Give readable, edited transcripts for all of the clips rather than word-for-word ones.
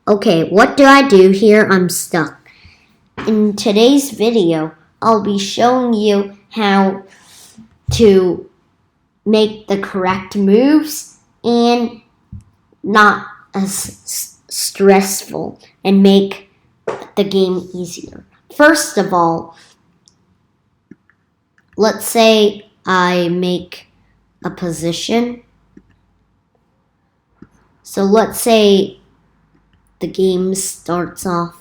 Okay, what do I do here? I'm stuck. In today's video, I'll be showing you how to make the correct moves and not as stressful and make the game easier. First of all, let's say I make a position. So let's say the game starts off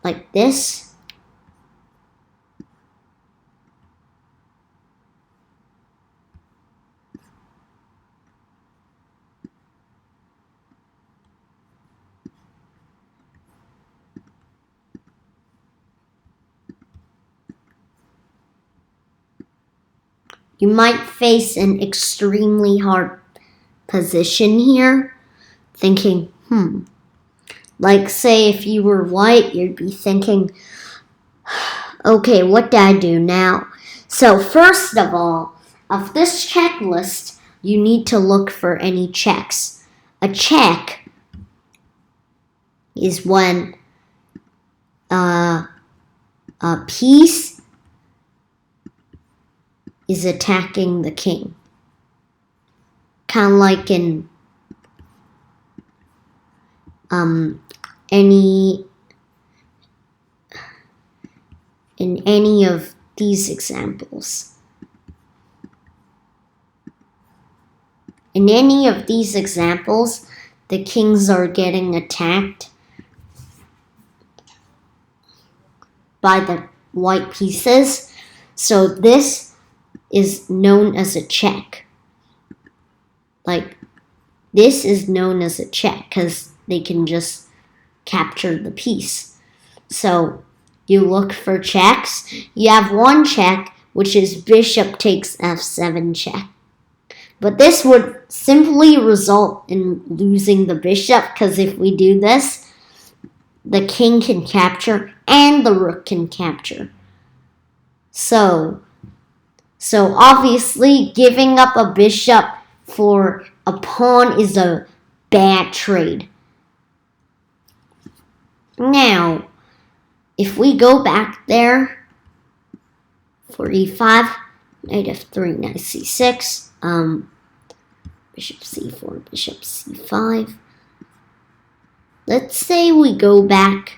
like this. You might face an extremely hard position here, thinking, like say if you were white, you'd be thinking, okay, what do I do now? So first of all, of this checklist, you need to look for any checks. A check is when a piece is attacking the king. Kind of like in any of these examples. In any of these examples, the kings are getting attacked by the white pieces. So this is known as a check. Like, this is known as a check because they can just capture the piece. So you look for checks. You have one check, which is bishop takes f7 check. But this would simply result in losing the bishop, because if we do this, the king can capture and the rook can capture. So obviously giving up a bishop for a pawn is a bad trade. Now, if we go back there for e5, knight f3, knight c6, bishop c4, bishop c5. Let's say we go back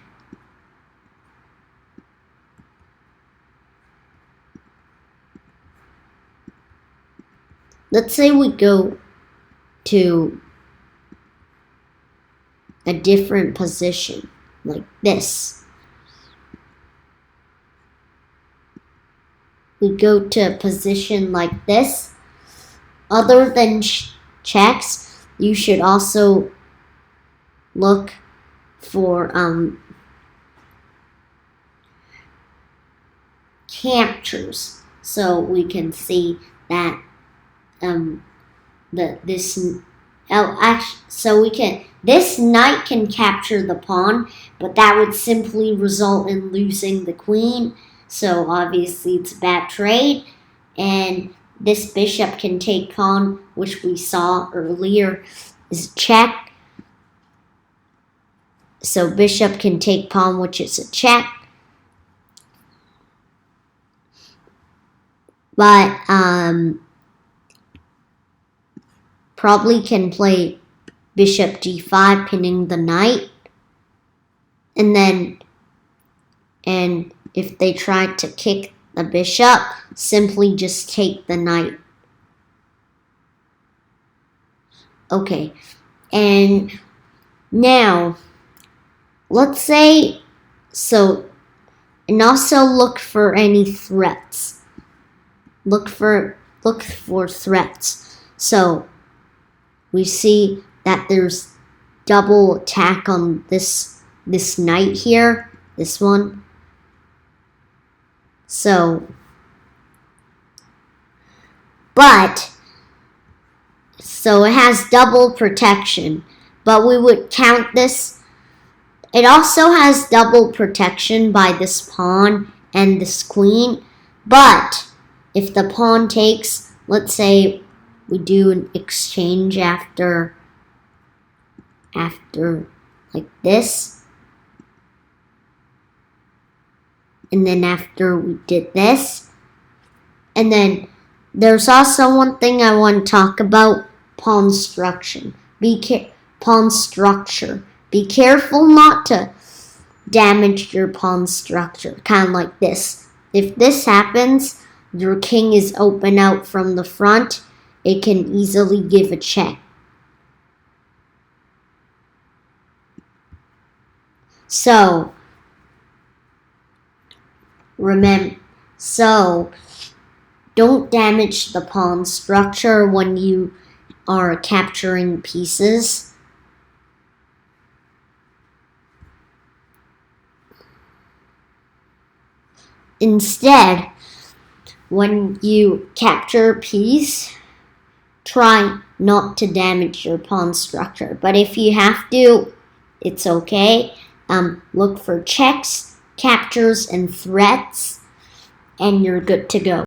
Let's say we go to a different position, like this. We go to a position like this. Other than checks, you should also look for captures, so we can see that this knight can capture the pawn, but that would simply result in losing the queen. So obviously it's a bad trade, and this bishop can take pawn, which we saw earlier is a check. So bishop can take pawn, which is a check. But probably can play bishop g5, pinning the knight. And if they try to kick the bishop, simply just take the knight. Okay, and now let's say and also look for any threats. Look for threats. So we see that there's double attack on this knight here, this one. So it has double protection, but we would count this. It also has double protection by this pawn and this queen, But if the pawn takes, let's say we do an exchange after like this, and then after we did this, and then there's also one thing I want to talk about: pawn structure. Pawn structure. Be careful not to damage your pawn structure, kind of like this. If this happens, your king is open out from the front. It can easily give a check. So, remember, don't damage the pawn structure when you are capturing pieces. Instead, when you capture a piece, try not to damage your pawn structure. But if you have to, it's okay. Look for checks, captures, and threats, and you're good to go.